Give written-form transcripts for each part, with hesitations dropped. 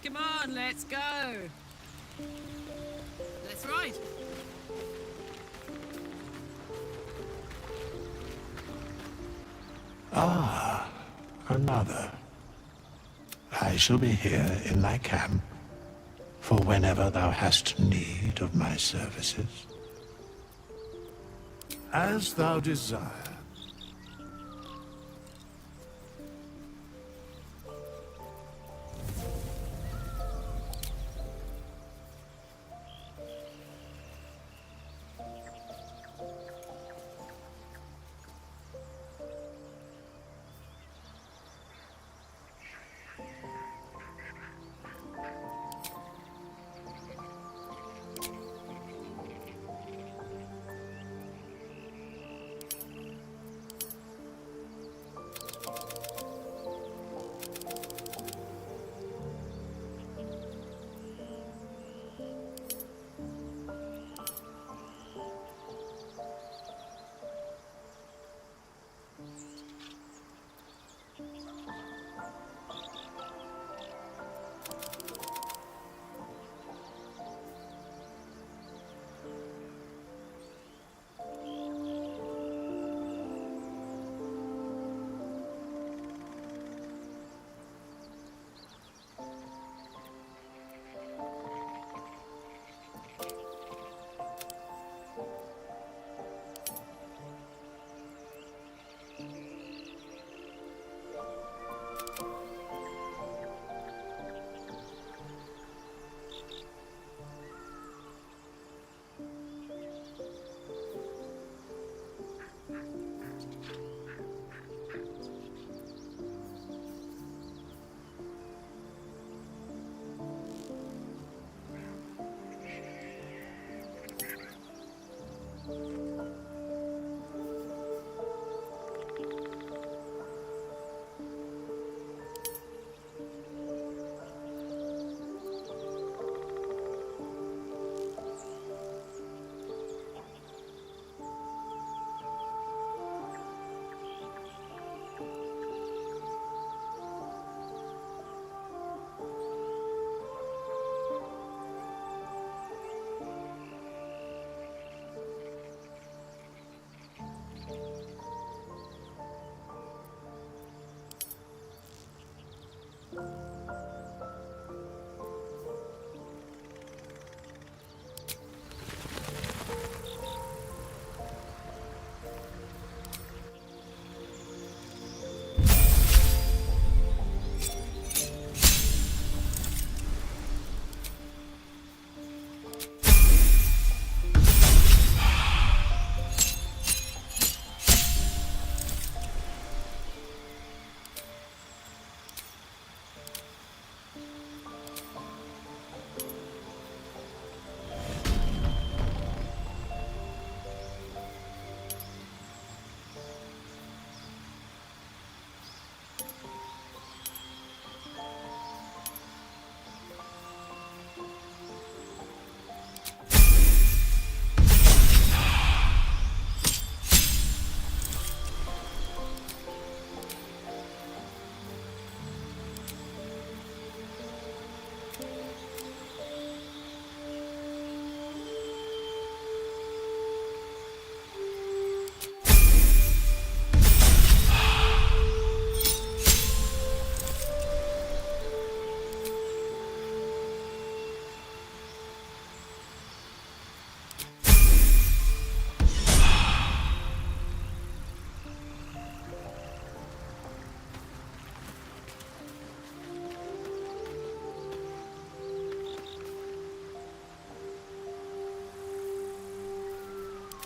Come on, let's go. Let's ride. Ah, another. I shall be here in thy camp, for whenever thou hast need of my services. As thou desire.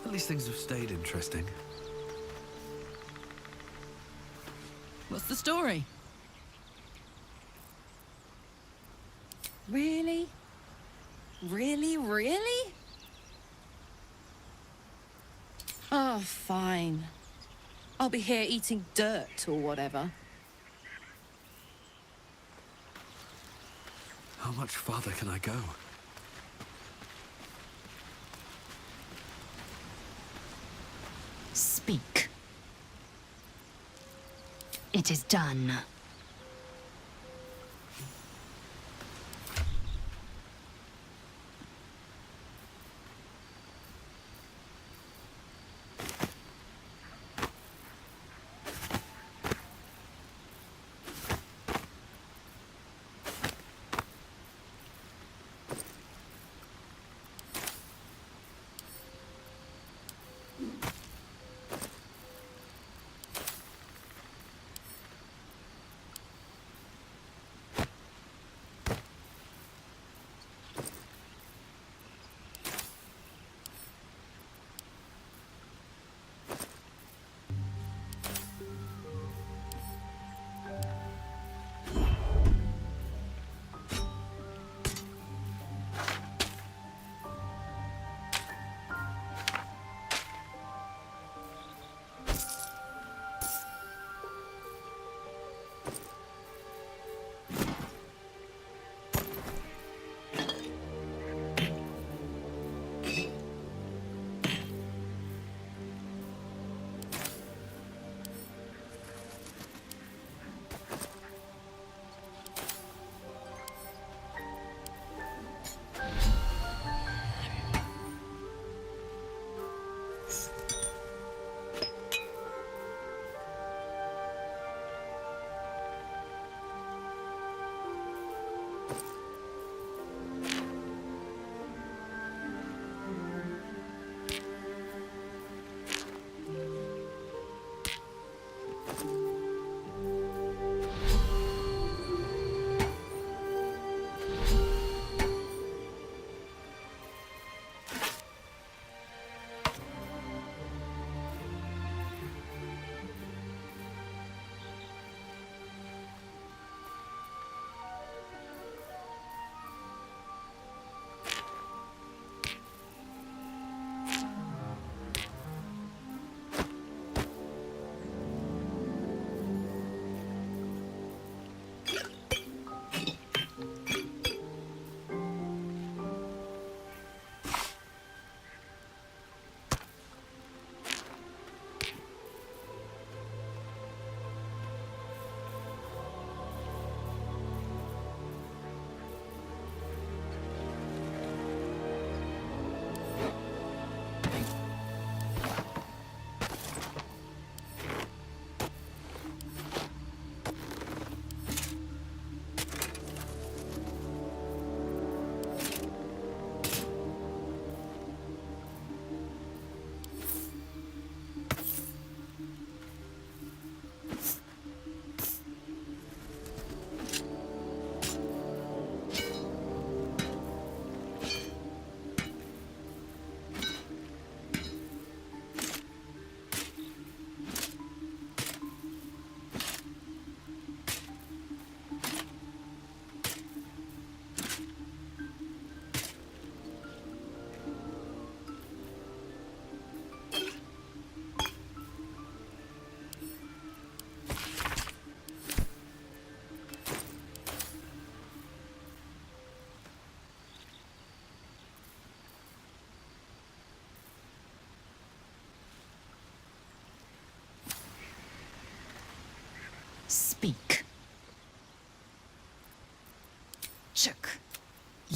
At least things have stayed interesting. What's the story? Really? Really? Oh, fine. I'll be here eating dirt or whatever. How much farther can I go? Speak. It is done.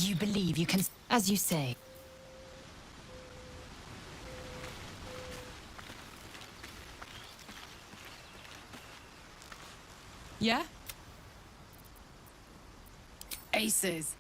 You believe you can, as you say. Yeah? Aces.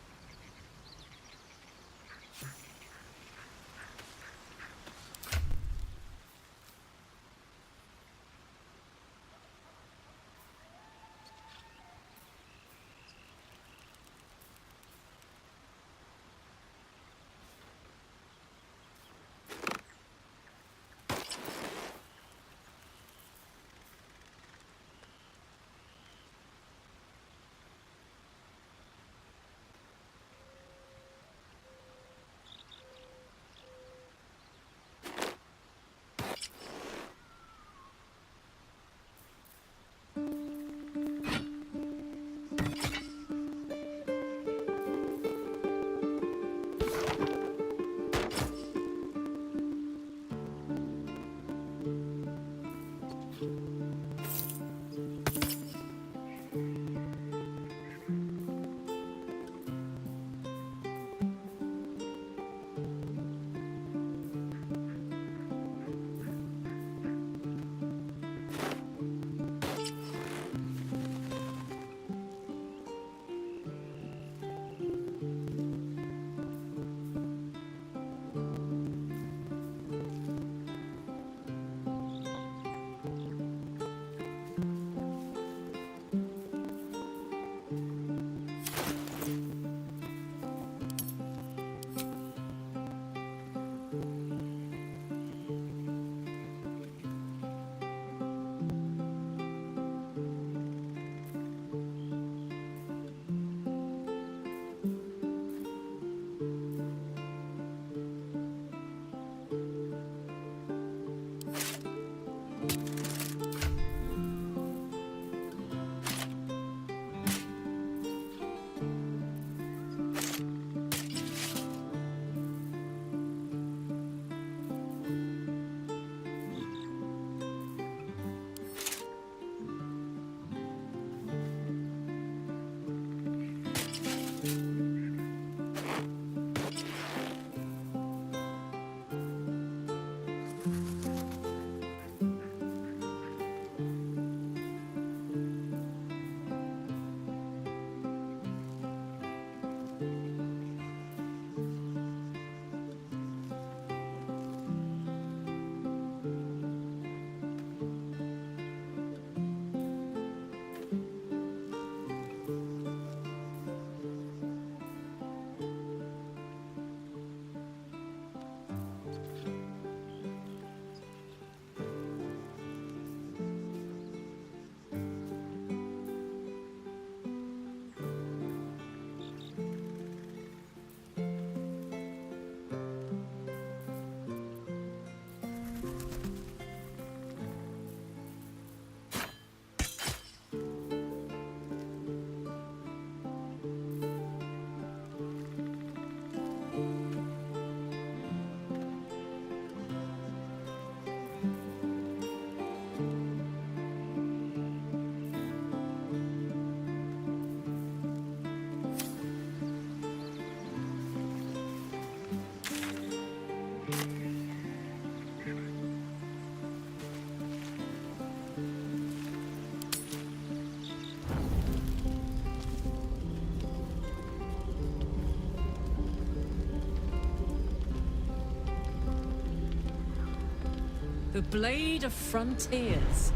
The Blade of Frontiers.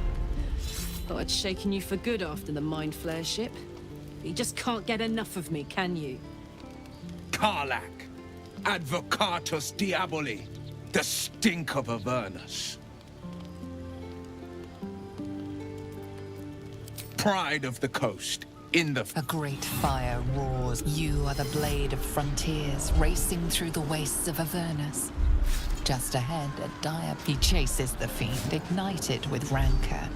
Thought I'd shaken you for good after the Mind Flare ship. You just can't get enough of me, can you? Karlach, Advocatus Diaboli, the stink of Avernus. Pride of the coast, in the... A great fire roars. You are the Blade of Frontiers, racing through the wastes of Avernus. Just ahead, a dire... He chases the fiend, ignited with rancor.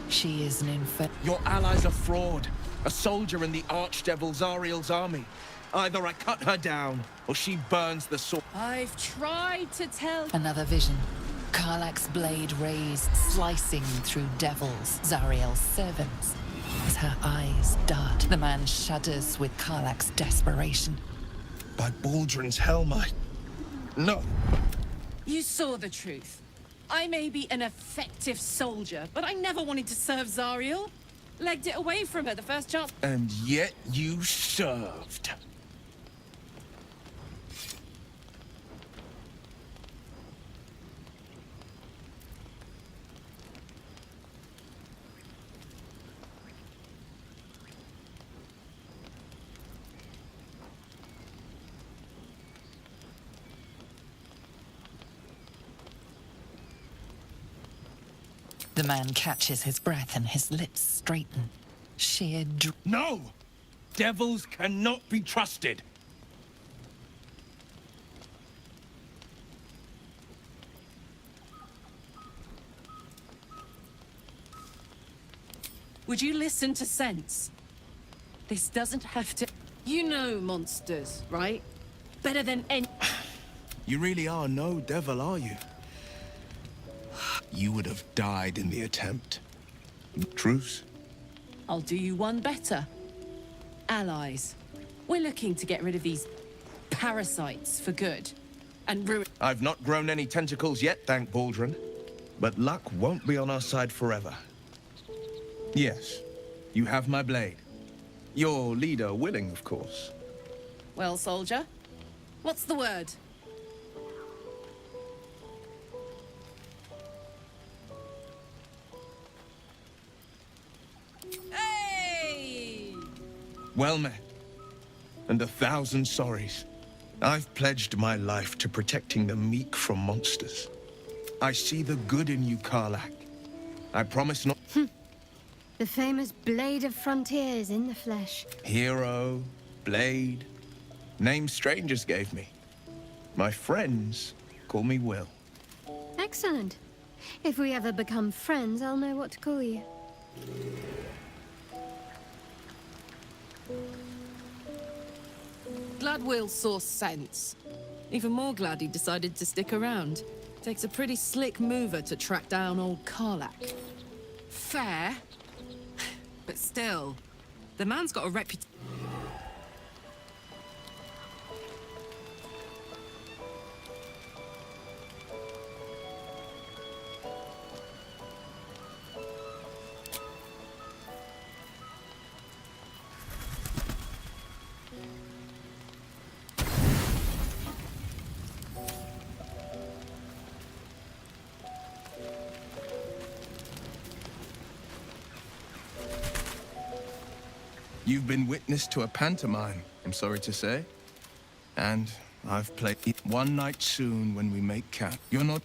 She is an Your ally's a fraud, a soldier in the Archdevil Zariel's army. Either I cut her down, or she burns the sword. I've tried to tell... Another vision. Karlach's blade raised, slicing through devils, Zariel's servants. As her eyes dart, the man shudders with Karlach's desperation. By Baldrin's helm, No. You saw the truth. I may be an effective soldier, but I never wanted to serve Zariel. Legged it away from her the first chance. And yet you served. The man catches his breath and his lips straighten. Sheer No! Devils cannot be trusted. Would you listen to sense? This doesn't have to... You know monsters, right? Better than any... You really are no devil, are you? You would have died in the attempt. Truce? I'll do you one better. Allies. We're looking to get rid of these parasites for good. And ruin... I've not grown any tentacles yet, thank Baldrin. But luck won't be on our side forever. Yes, you have my blade. Your leader willing, of course. Well, soldier, what's the word? Hey! Well met. And 1,000 sorries. I've pledged my life to protecting the meek from monsters. I see the good in you, Karlach. I promise not... The famous Blade of Frontiers in the flesh. Hero, Blade, names strangers gave me. My friends call me Will. Excellent. If we ever become friends, I'll know what to call you. Glad Will saw sense. Even more glad he decided to stick around. Takes a pretty slick mover to track down old Karlach. Fair. But still, the man's got a reputation. You've been witness to a pantomime, I'm sorry to say. And I've played it one night soon when we make camp. You're not...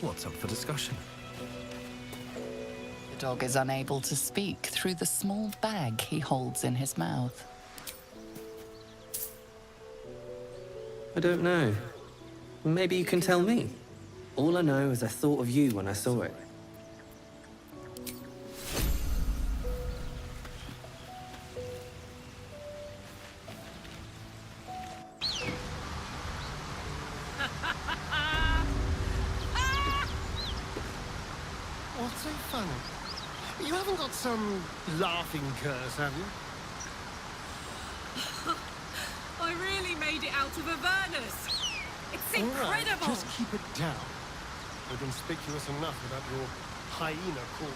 What's up for discussion? The dog is unable to speak through the small bag he holds in his mouth. I don't know. Maybe you can tell me. All I know is I thought of you when I saw it. What's so funny? You haven't got some laughing curse, have you? I really made it out of Avernus. It's All right, incredible. just keep it down. You're conspicuous enough without your hyena call.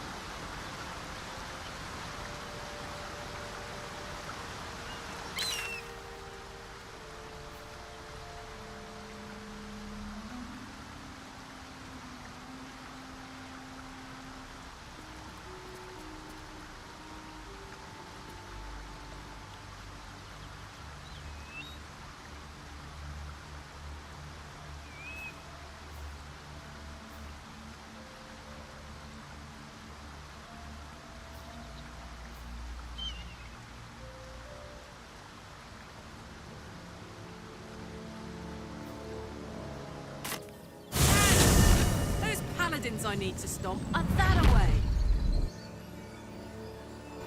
paladins I need to stomp are that away.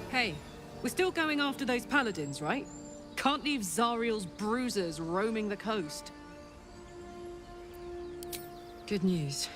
Hey, we're still going after those paladins, right? Can't leave Zariel's bruisers roaming the coast. Good news.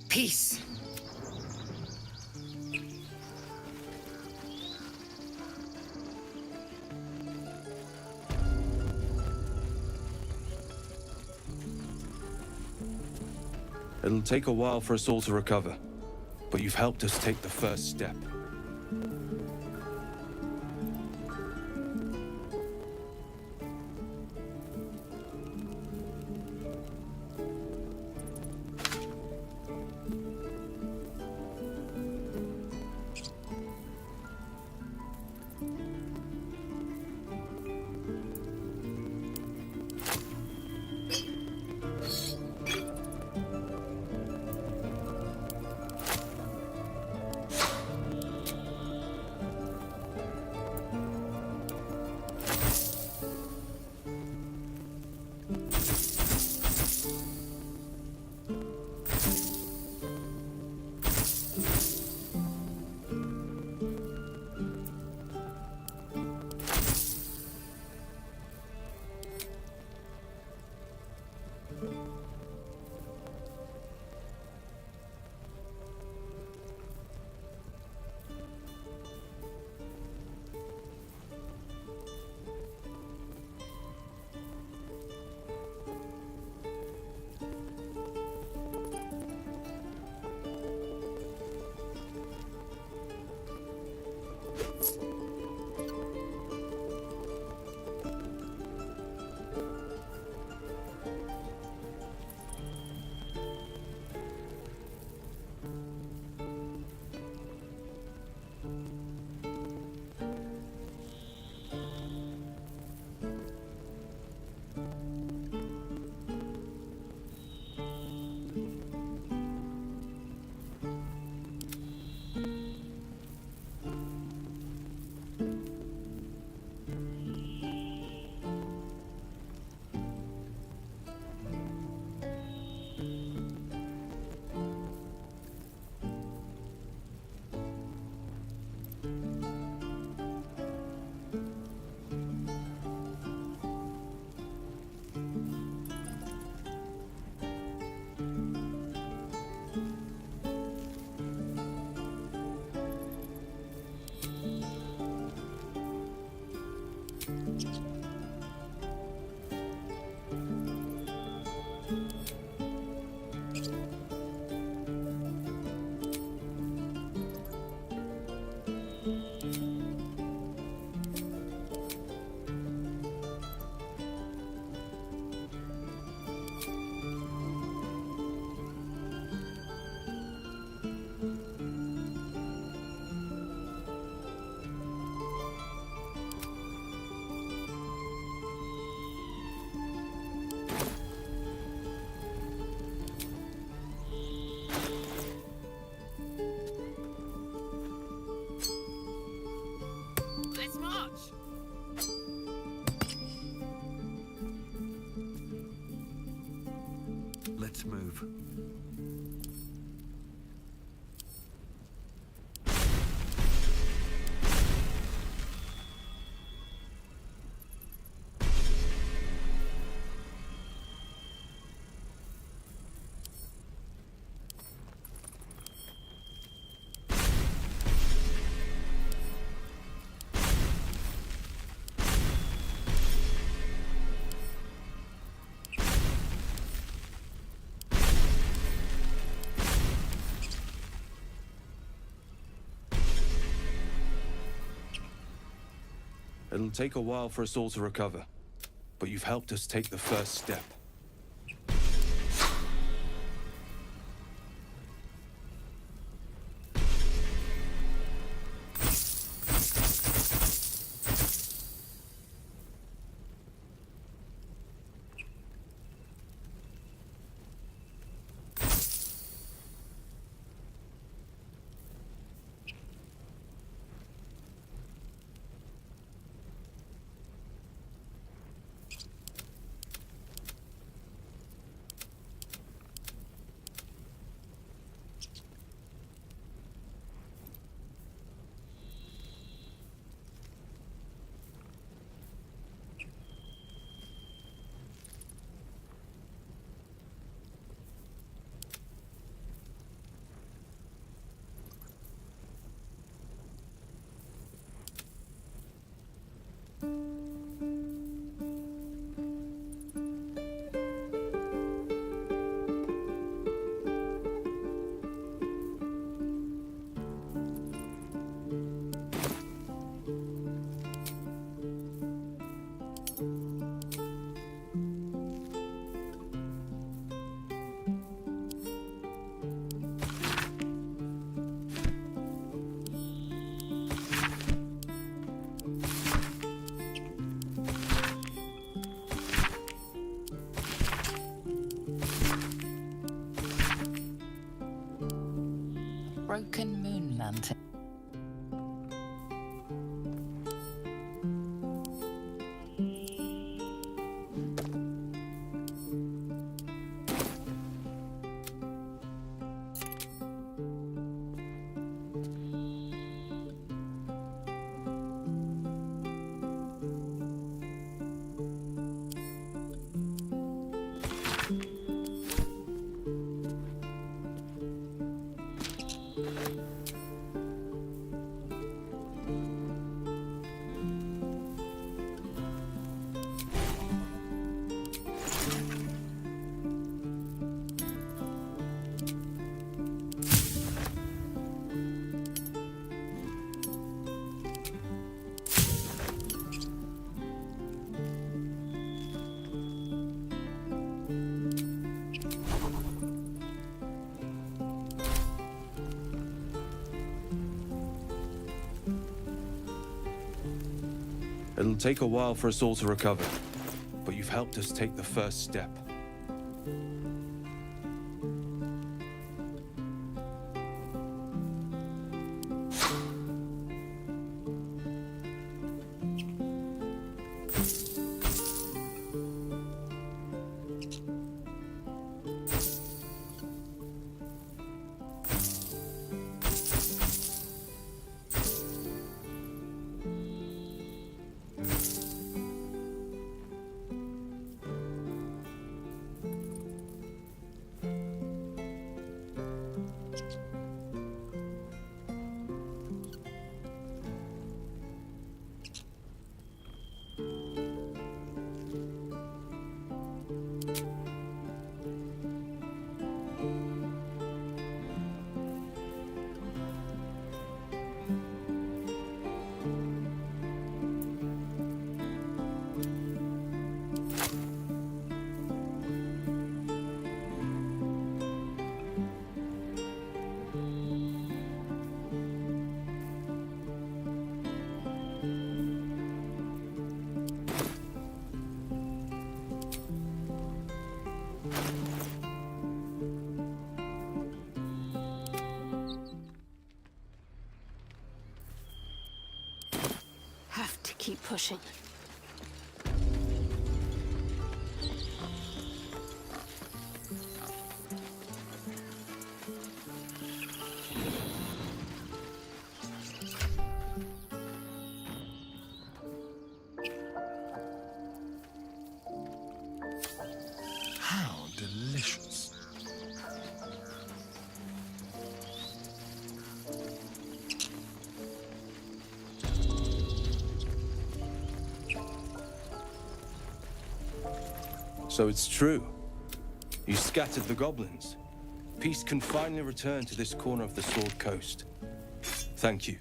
Peace. It'll take a while for us all to recover, but you've helped us take the first step. Let's move. It'll take a while for us all to recover, but you've helped us take the first step. Broken moon lantern. It'll take a while for us all to recover, but you've helped us take the first step. Have to keep pushing. How delicious. So it's true. You scattered the goblins. Peace can finally return to this corner of the Sword Coast. Thank you.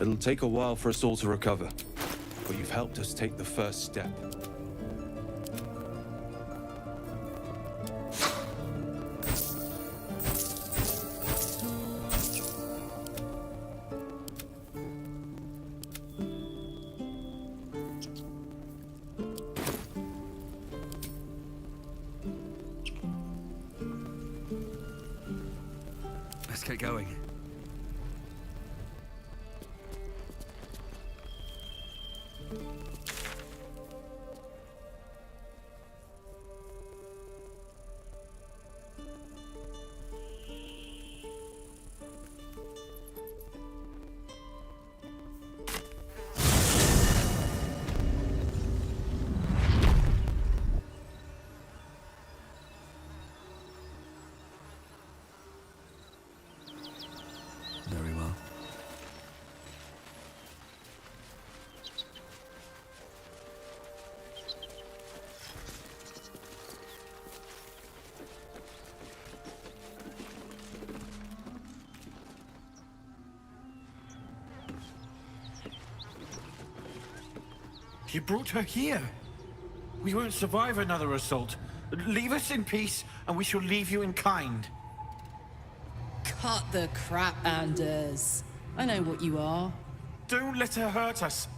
It'll take a while for us all to recover, but you've helped us take the first step. Let's get going. Very well. You brought her here. We won't survive another assault. Leave us in peace, and we shall leave you in kind. Cut the crap, Anders. I know what you are. Don't let her hurt us.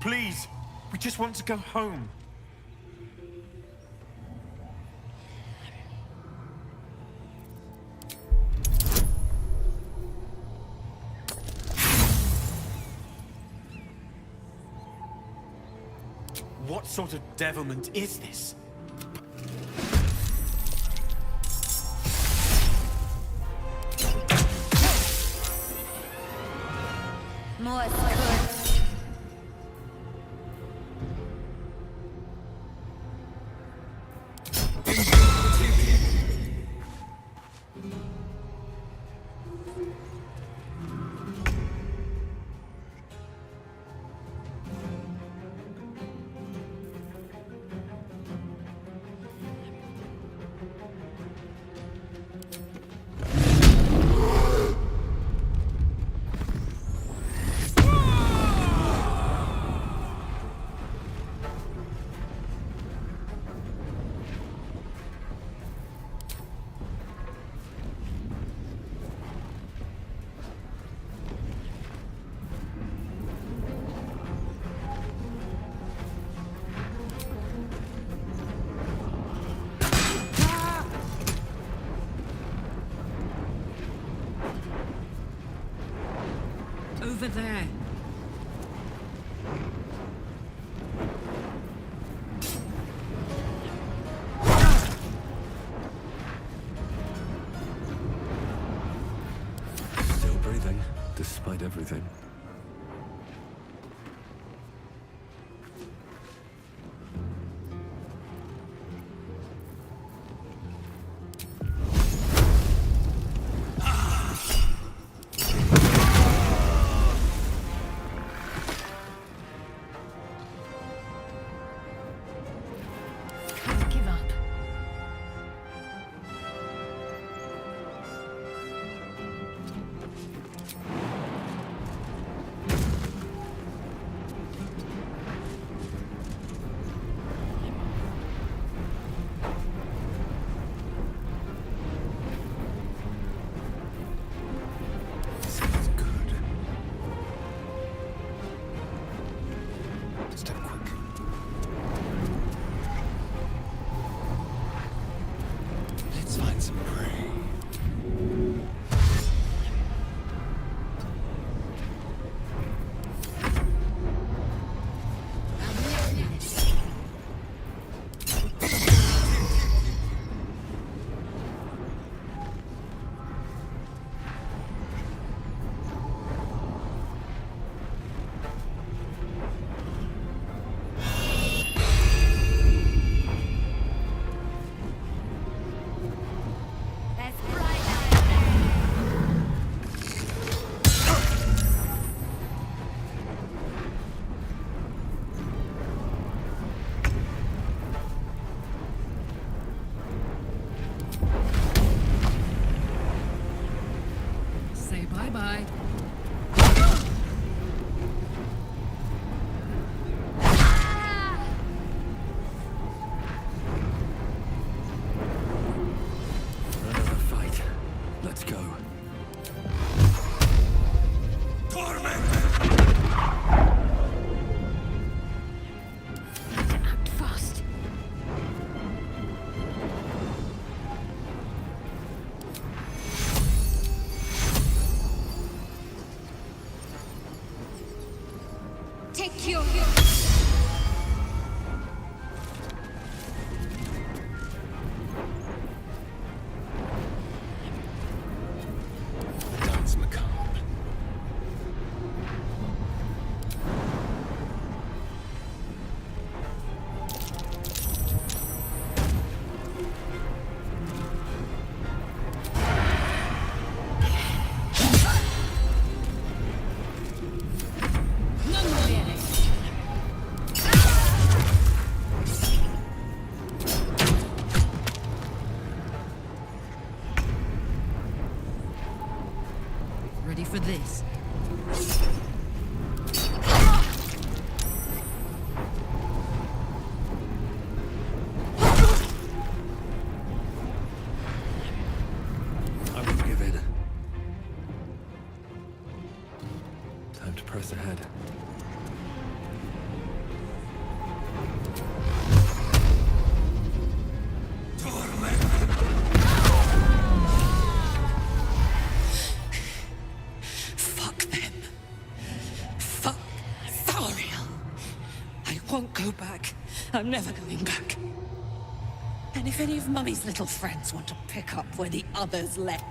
Please. We just want to go home. What sort of devilment is this? More good. Over there. Still breathing, despite everything. Can't give up. Sounds good. Step quick. Let's find some prey. Bye-bye. Another fight. Let's go. Act fast. Take your... Dance macabre. Non viene. Ready for this? I won't give in. Time to press ahead. Fuck them. Fuck Thariel. I won't go back. I'm never going back. And if any of Mummy's little friends want to pick up where the others left...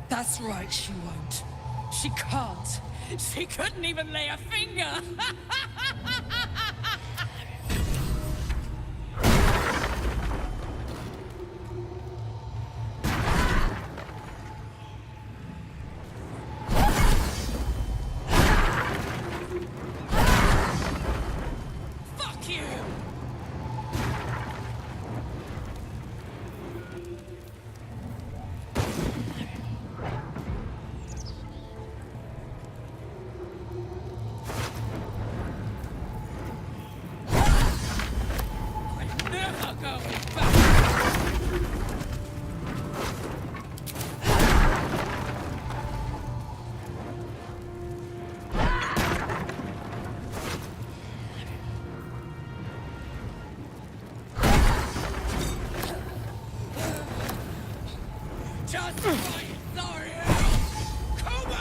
That's right, she won't. She can't. She couldn't even lay a finger! Fuck you! I'm never going back! Just right, sorry! Come on!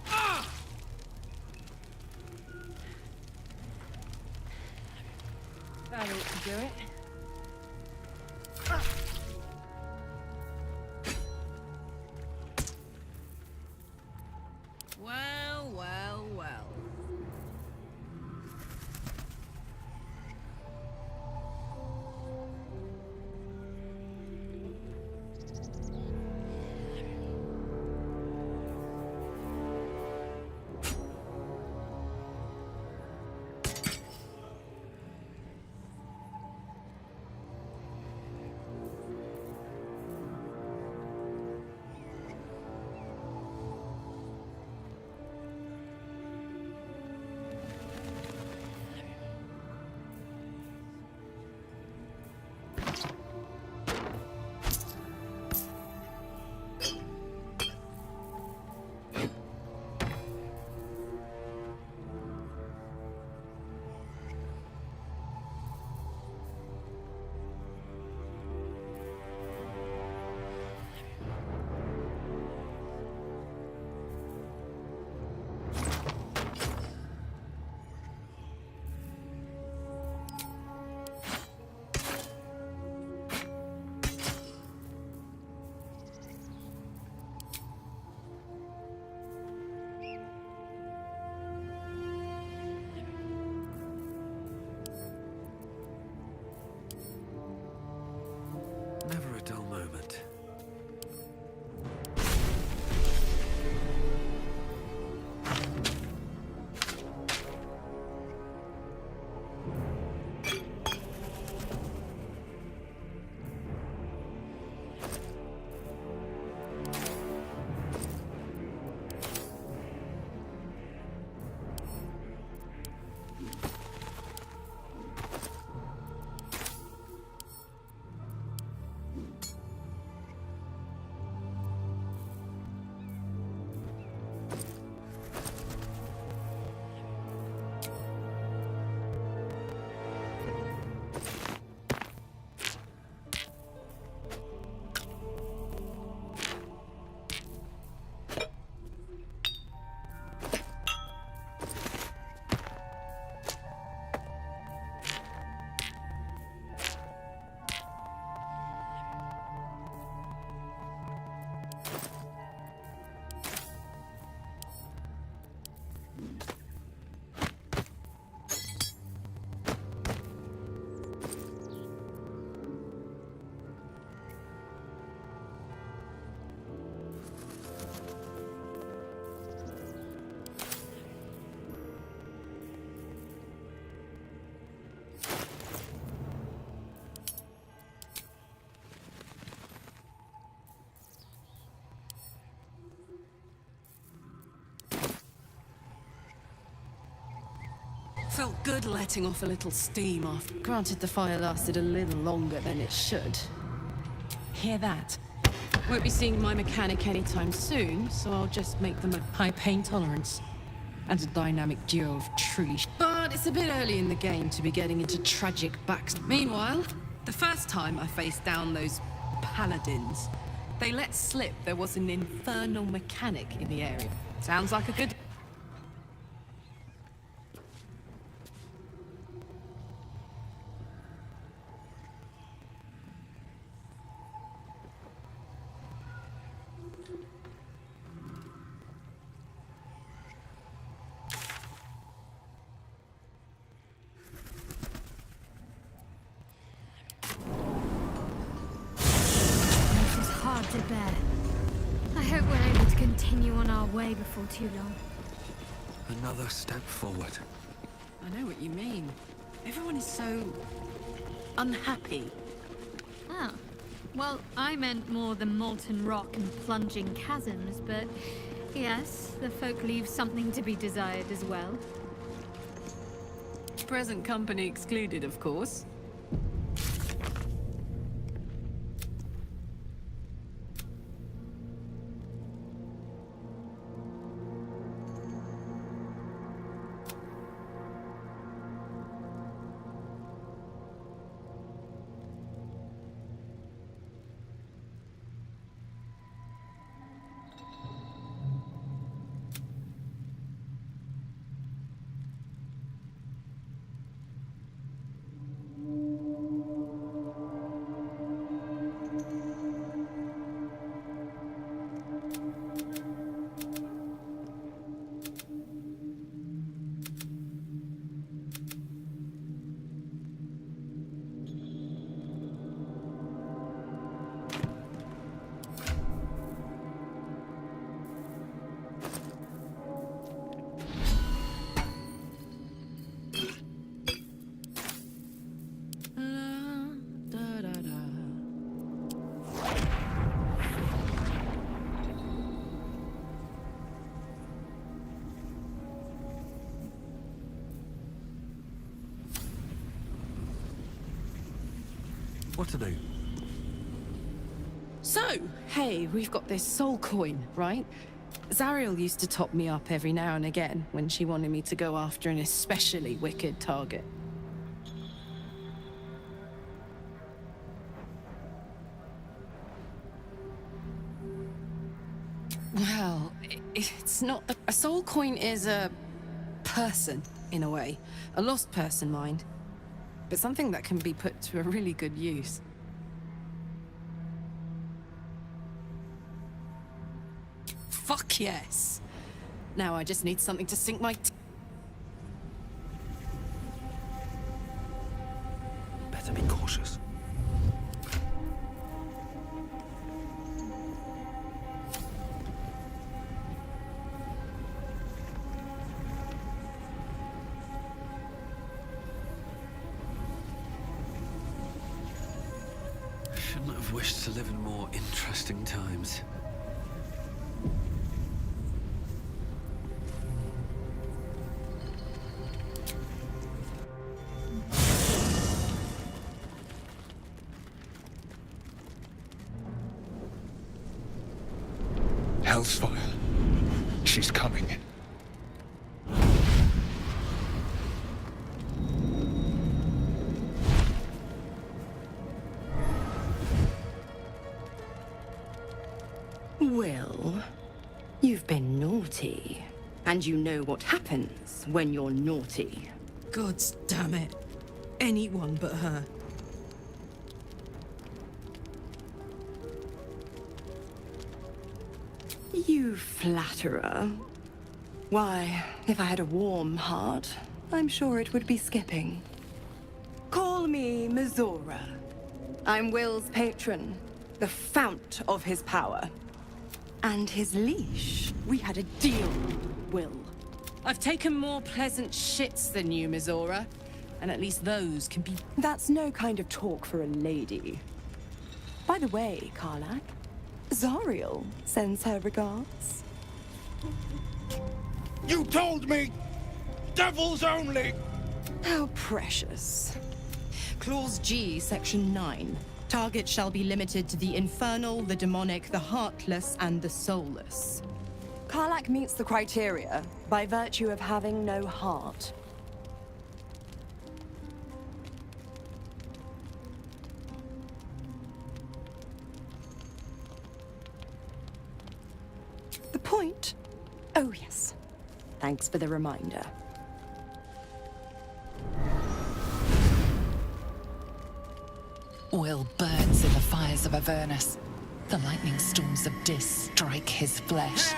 Ah! That ought to do it. Well, well, well. Felt good letting off a little steam off. Granted, the fire lasted a little longer than it should. Hear that? Won't be seeing my mechanic anytime soon, so I'll just make them a high pain tolerance and a dynamic duo of trees. But it's a bit early in the game to be getting into tragic backs. Meanwhile, the first time I faced down those paladins, they let slip there was an infernal mechanic in the area. Sounds like a good... Hard to bear. I hope we're able to continue on our way before too long. Another step forward. I know what you mean. Everyone is so... unhappy. Oh. Well, I meant more the molten rock and plunging chasms, but yes, the folk leave something to be desired as well. Present company excluded, of course. What to do? So, hey, we've got this soul coin, right? Zariel used to top me up every now and again when she wanted me to go after an especially wicked target. Well, it's not... A soul coin is a person, in a way. A lost person, mind. But something that can be put to a really good use. Fuck yes! Now I just need something to sink my... Better be cautious. Shouldn't have wished to live in more interesting times. Hellsfire. She's coming. Well, you've been naughty. And you know what happens when you're naughty. God damn it. Anyone but her. You flatterer. Why, if I had a warm heart, I'm sure it would be skipping. Call me Mizora. I'm Will's patron, the fount of his power. And his leash. We had a deal, Will. I've taken more pleasant shits than you, Mizora. And at least those can be... That's no kind of talk for a lady. By the way, Karlak, Zariel sends her regards. You told me! Devils only! How precious. Clause G, Section 9. Target shall be limited to the infernal, the demonic, the heartless, and the soulless. Karlach meets the criteria by virtue of having no heart. The point? Oh, yes. Thanks for the reminder. Will burns in the fires of Avernus. The lightning storms of Dis strike his flesh.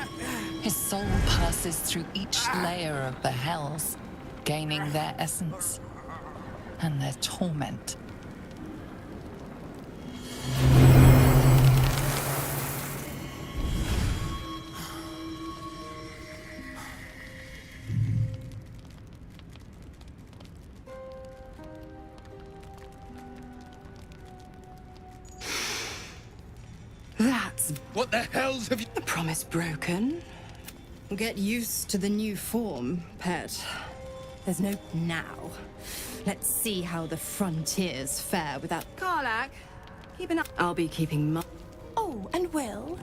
His soul passes through each layer of the hells, gaining their essence and their torment. That's... What the hell's have you... The promise broken. Get used to the new form, pet. There's no now. Let's see how the frontiers fare without... Karlach, keep an eye... I'll be keeping my... Oh, and Will?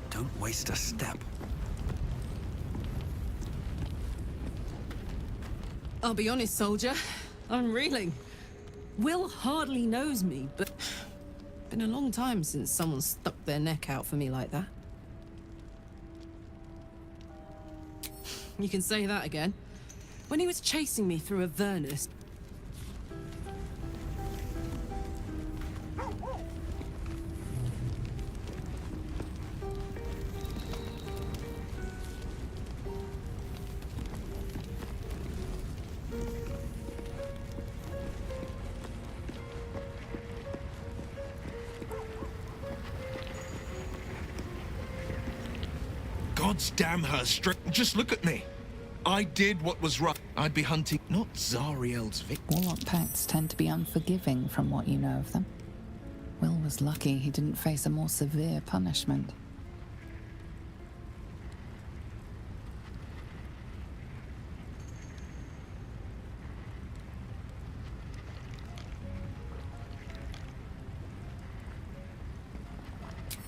Don't waste a step. I'll be honest, soldier. I'm reeling. Will hardly knows me, but... Been a long time since someone stuck their neck out for me like that. You can say that again. When he was chasing me through Avernus... God's damn her, just look at me. I did what was right. I'd be hunting, not Zariel's victim. Warlock pacts tend to be unforgiving from what you know of them. Will was lucky he didn't face a more severe punishment.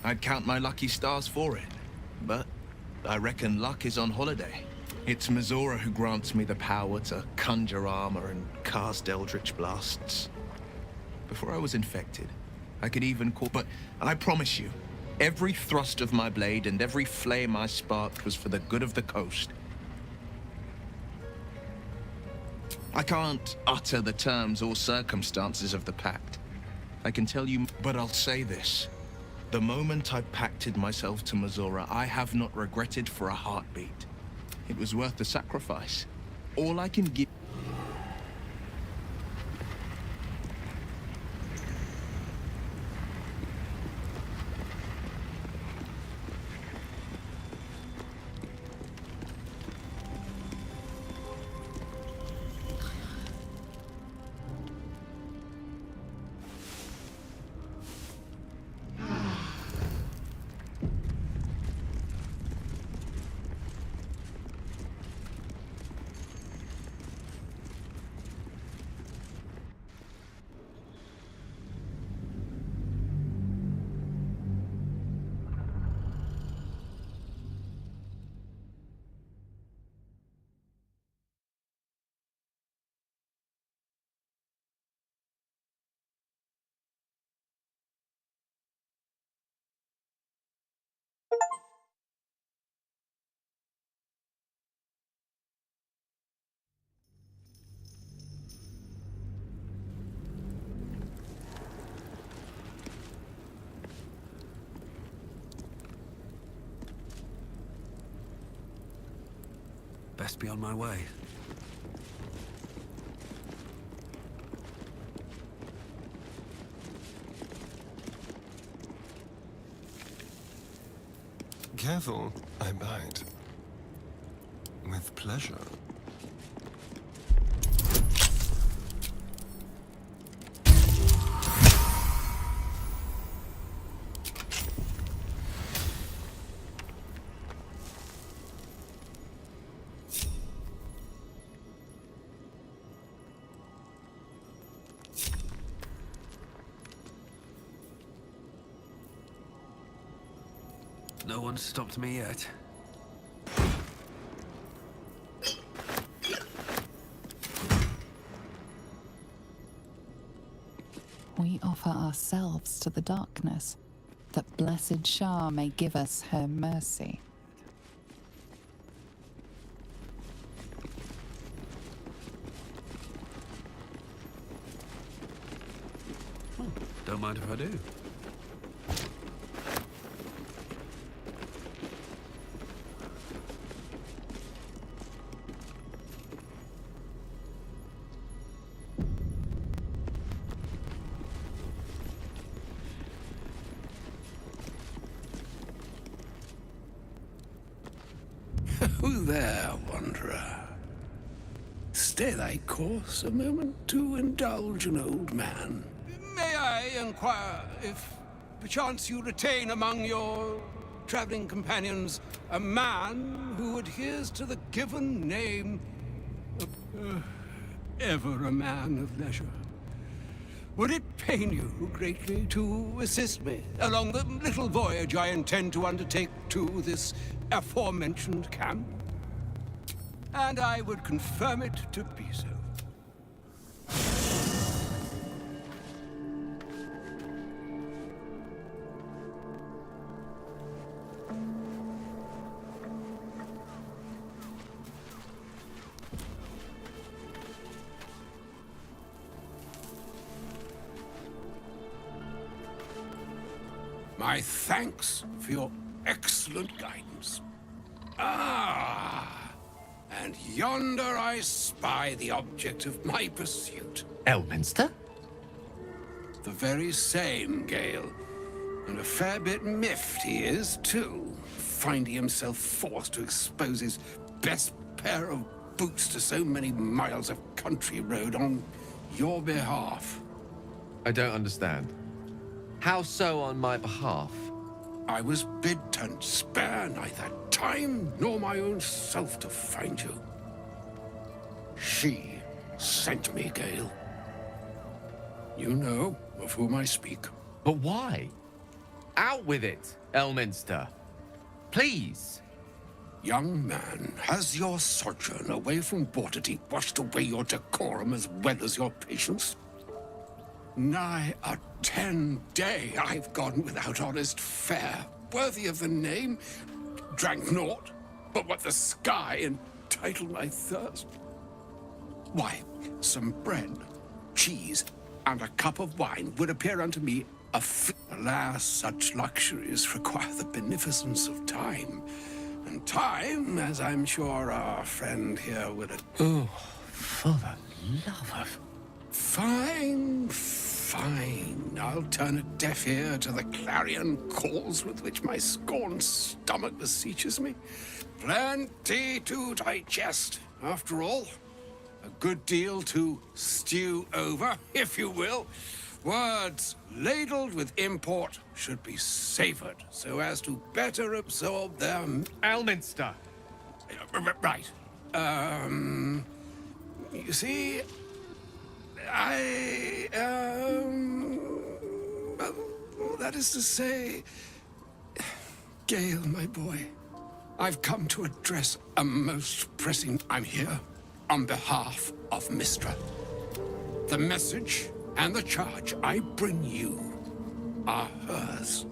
I'd count my lucky stars for it, but I reckon luck is on holiday. It's Mizora who grants me the power to conjure armor and cast eldritch blasts. Before I was infected, I could even call... But I promise you, every thrust of my blade and every flame I sparked was for the good of the coast. I can't utter the terms or circumstances of the pact. I can tell you, but I'll say this. The moment I pacted myself to Mizora, I have not regretted for a heartbeat. It was worth the sacrifice. All I can give... Best be on my way. Careful, I bite. With pleasure. No one's stopped me yet. We offer ourselves to the darkness, that blessed Shah may give us her mercy. Don't mind if I do. Who there, wanderer? Stay thy course a moment to indulge an old man. May I inquire if, perchance, you retain among your traveling companions a man who adheres to the given name of, ever a man of leisure? Would it pain you greatly to assist me along the little voyage I intend to undertake to this aforementioned camp? And I would confirm it to be so. My thanks for your excellent guidance. Ah, and yonder I spy the object of my pursuit. Elminster? The very same, Gale. And a fair bit miffed he is, too, finding himself forced to expose his best pair of boots to so many miles of country road on your behalf. I don't understand. How so on my behalf? I was bid to spare neither time nor my own self to find you. She sent me, Gale. You know of whom I speak. But why? Out with it, Elminster. Please. Young man, has your sojourn away from Waterdeep washed away your decorum as well as your patience? Nigh a 10-day I've gone without honest fare, worthy of the name. Drank naught but what the sky entitled my thirst. Why, some bread, cheese, and a cup of wine would appear unto me alas, such luxuries require the beneficence of time. And time, as I'm sure our friend here will... Oh, for the love of... Fine, fine. I'll turn a deaf ear to the clarion calls with which my scorned stomach beseeches me. Plenty to digest, after all. A good deal to stew over, if you will. Words ladled with import should be savored so as to better absorb their... Elminster! Right. You see... well, that is to say, Gale, my boy, I've come to address a most pressing... I'm here on behalf of Mistra. The message and the charge I bring you are hers.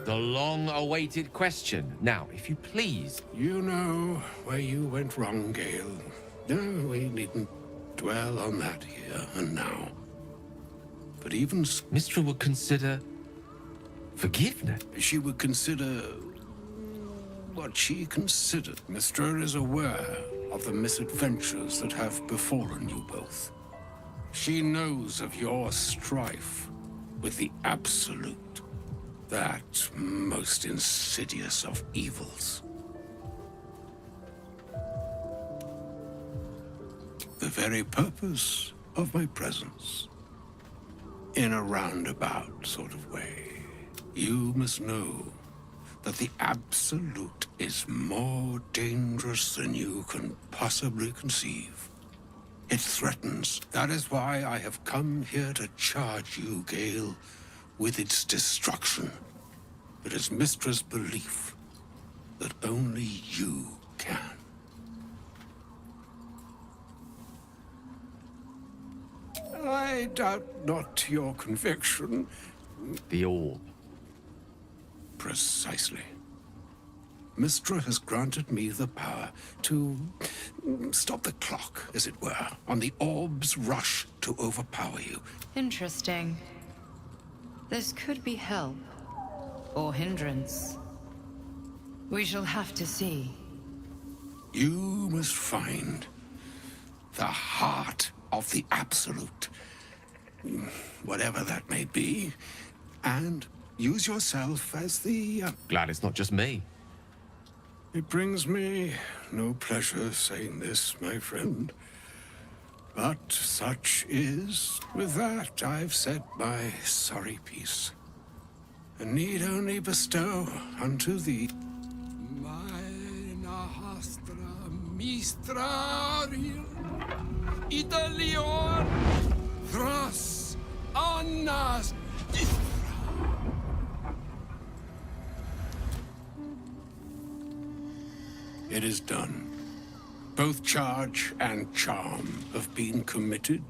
The long-awaited question. Now, if you please. You know where you went wrong, Gale. No, we needn't dwell on that here and now. But even... Mistra would consider... forgiveness? She would consider... what she considered. Mistra is aware of the misadventures that have befallen you both. She knows of your strife with the Absolute. That most insidious of evils. The very purpose of my presence. In a roundabout sort of way. You must know that the Absolute is more dangerous than you can possibly conceive. It threatens. That is why I have come here to charge you, Gale, with its destruction. It is Mystra's belief that only you can. I doubt not your conviction. The orb. Precisely. Mystra has granted me the power to stop the clock, as it were, on the orb's rush to overpower you. Interesting. This could be help. Or hindrance. We shall have to see. You must find the heart of the Absolute, whatever that may be, and use yourself as the... Glad it's not just me. It brings me no pleasure saying this, my friend. But such is. With that, I've said my sorry piece, and need only bestow unto thee Maena Hastra Mistrarium Italior Thras Annas. It is done. Both charge and charm have been committed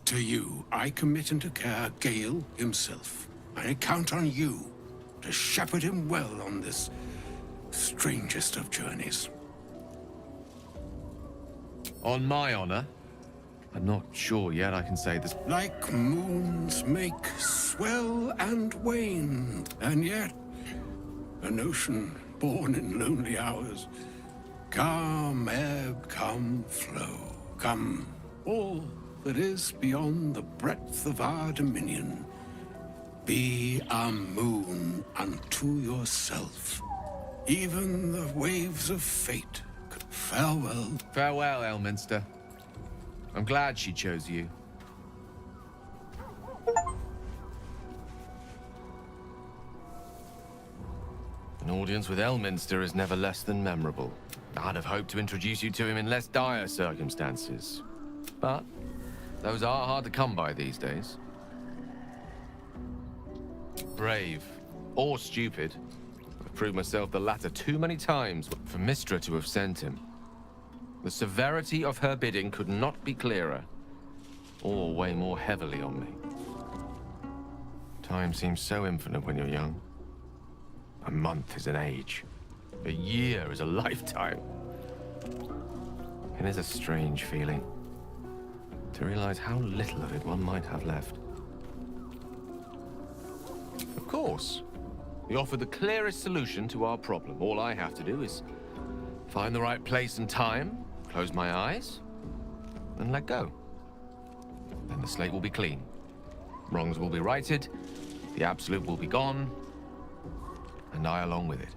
to you. I commit into care Gale himself. I count on you to shepherd him well on this strangest of journeys. On my honor. I'm not sure yet I can say this. Like moons make swell and wane, and yet an ocean born in lonely hours. Come, ebb, come, flow, come, all that is beyond the breadth of our dominion. Be a moon unto yourself. Even the waves of fate could farewell. Farewell, Elminster. I'm glad she chose you. An audience with Elminster is never less than memorable. I'd have hoped to introduce you to him in less dire circumstances. But those are hard to come by these days. Brave or stupid. I've proved myself the latter too many times for Mystra to have sent him. The severity of her bidding could not be clearer, or weigh more heavily on me. Time seems so infinite when you're young. A month is an age. A year is a lifetime. It is a strange feeling to realize how little of it one might have left. Of course, we offer the clearest solution to our problem. All I have to do is find the right place and time, close my eyes, and let go. Then the slate will be clean. Wrongs will be righted, the Absolute will be gone, and I along with it.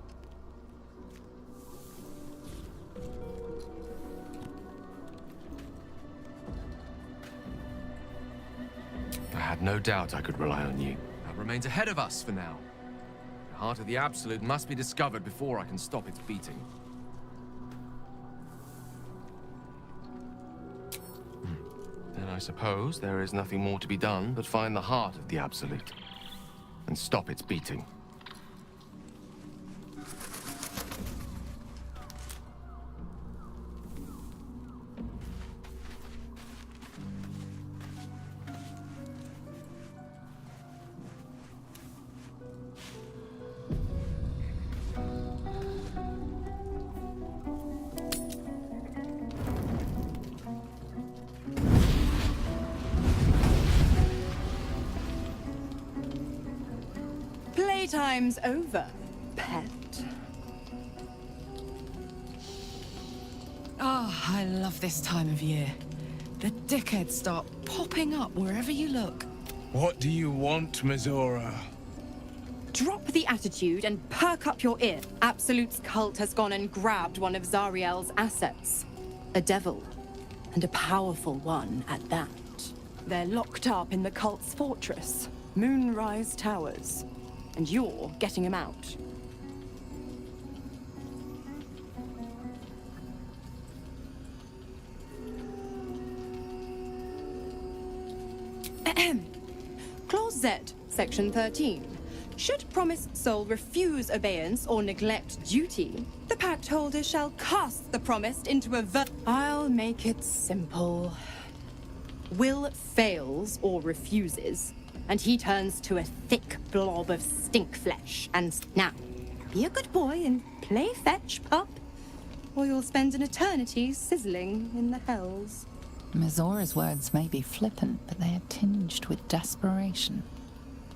I had no doubt I could rely on you. That remains ahead of us for now. The heart of the Absolute must be discovered before I can stop its beating. Then I suppose there is nothing more to be done but find the heart of the Absolute and stop its beating. Playtime's over, pet. Oh, I love this time of year. The dickheads start popping up wherever you look. What do you want, Mizora? Drop the attitude and perk up your ear. Absolute's cult has gone and grabbed one of Zariel's assets. A devil, and a powerful one at that. They're locked up in the cult's fortress, Moonrise Towers. And you're getting him out. Z, Section 13. Should promised soul refuse abeyance or neglect duty, the pact holder shall cast the promised into a I'll make it simple. Will fails or refuses, and he turns to a thick blob of stink flesh. And now, be a good boy and play fetch, pup, or you'll spend an eternity sizzling in the hells. Mizora's words may be flippant, but they are tinged with desperation.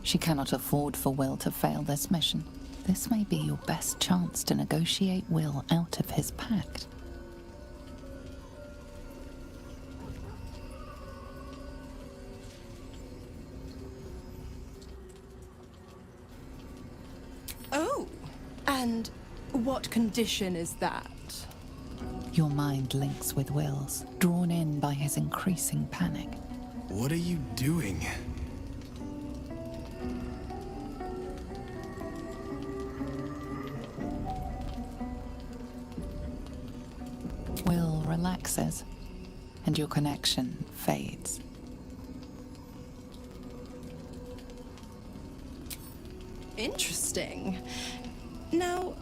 She cannot afford for Will to fail this mission. This may be your best chance to negotiate Will out of his pact. Oh, and what condition is that? Your mind links with Will's, drawn in by his increasing panic. What are you doing? Will relaxes, and your connection fades. Interesting. Now,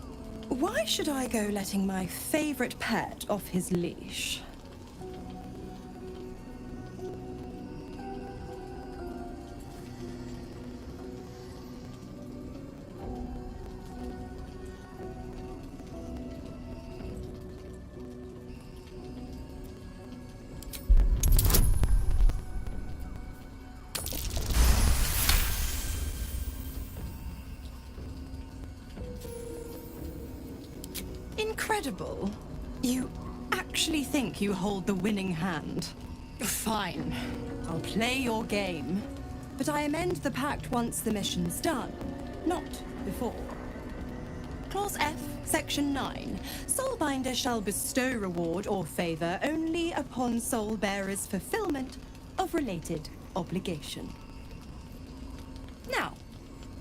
why should I go letting my favorite pet off his leash? Incredible. You actually think you hold the winning hand? Fine. I'll play your game. But I amend the pact once the mission's done, not before. Clause F, Section 9. Soulbinder shall bestow reward or favor only upon soul bearer's fulfillment of related obligation. Now,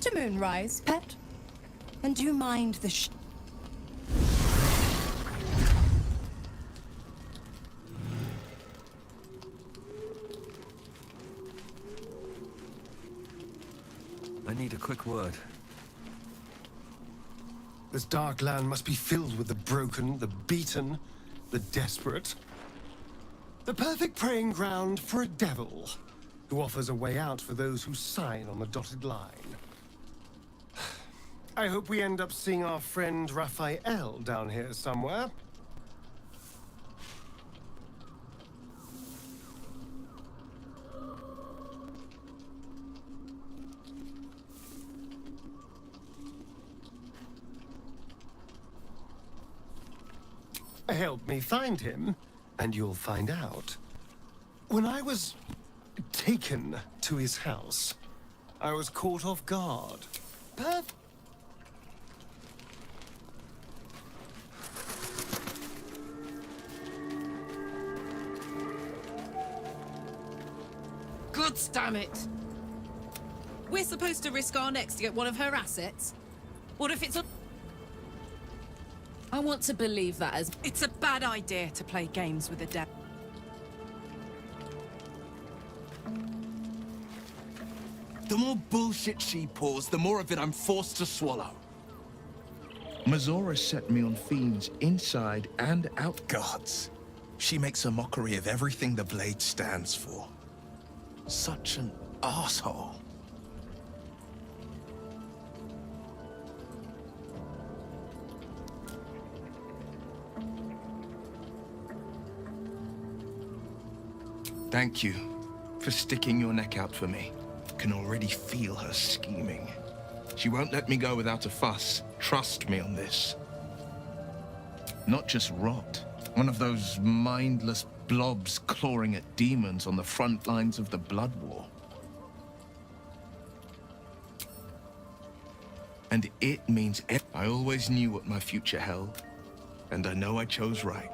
to Moonrise, pet. And do you mind the I need a quick word. This dark land must be filled with the broken, the beaten, the desperate. The perfect preying ground for a devil who offers a way out for those who sign on the dotted line. I hope we end up seeing our friend Raphael down here somewhere. Help me find him, and you'll find out. When I was taken to his house, I was caught off guard. God damn it! We're supposed to risk our necks to get one of her assets? What if it's a... I want to believe that as... It's a bad idea to play games with the devil. The more bullshit she pours, the more of it I'm forced to swallow. Mizora set me on fiends inside and out. Gods. She makes a mockery of everything the Blade stands for. Such an asshole. Thank you for sticking your neck out for me. Can already feel her scheming. She won't let me go without a fuss. Trust me on this. Not just rot. One of those mindless blobs clawing at demons on the front lines of the Blood War. And it means I always knew what my future held, and I know I chose right.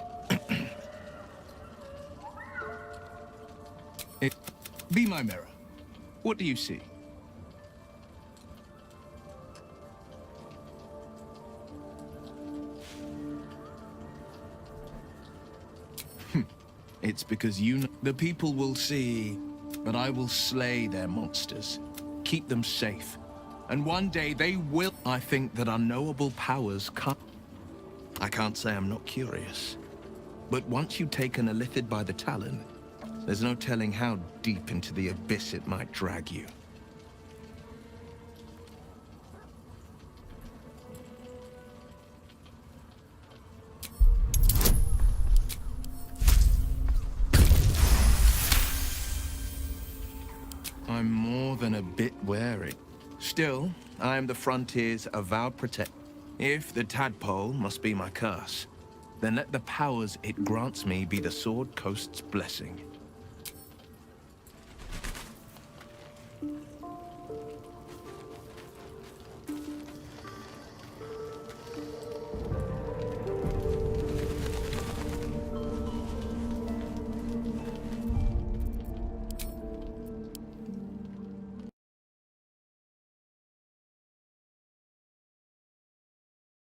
Be my mirror. What do you see? It's because you know the people will see, but I will slay their monsters, keep them safe. And one day they will. I think that unknowable powers come. I can't say I'm not curious. But once you've taken a lithid by the talon, there's no telling how deep into the abyss it might drag you. I'm more than a bit wary. Still, I am the Frontier's avowed protector. If the tadpole must be my curse, then let the powers it grants me be the Sword Coast's blessing.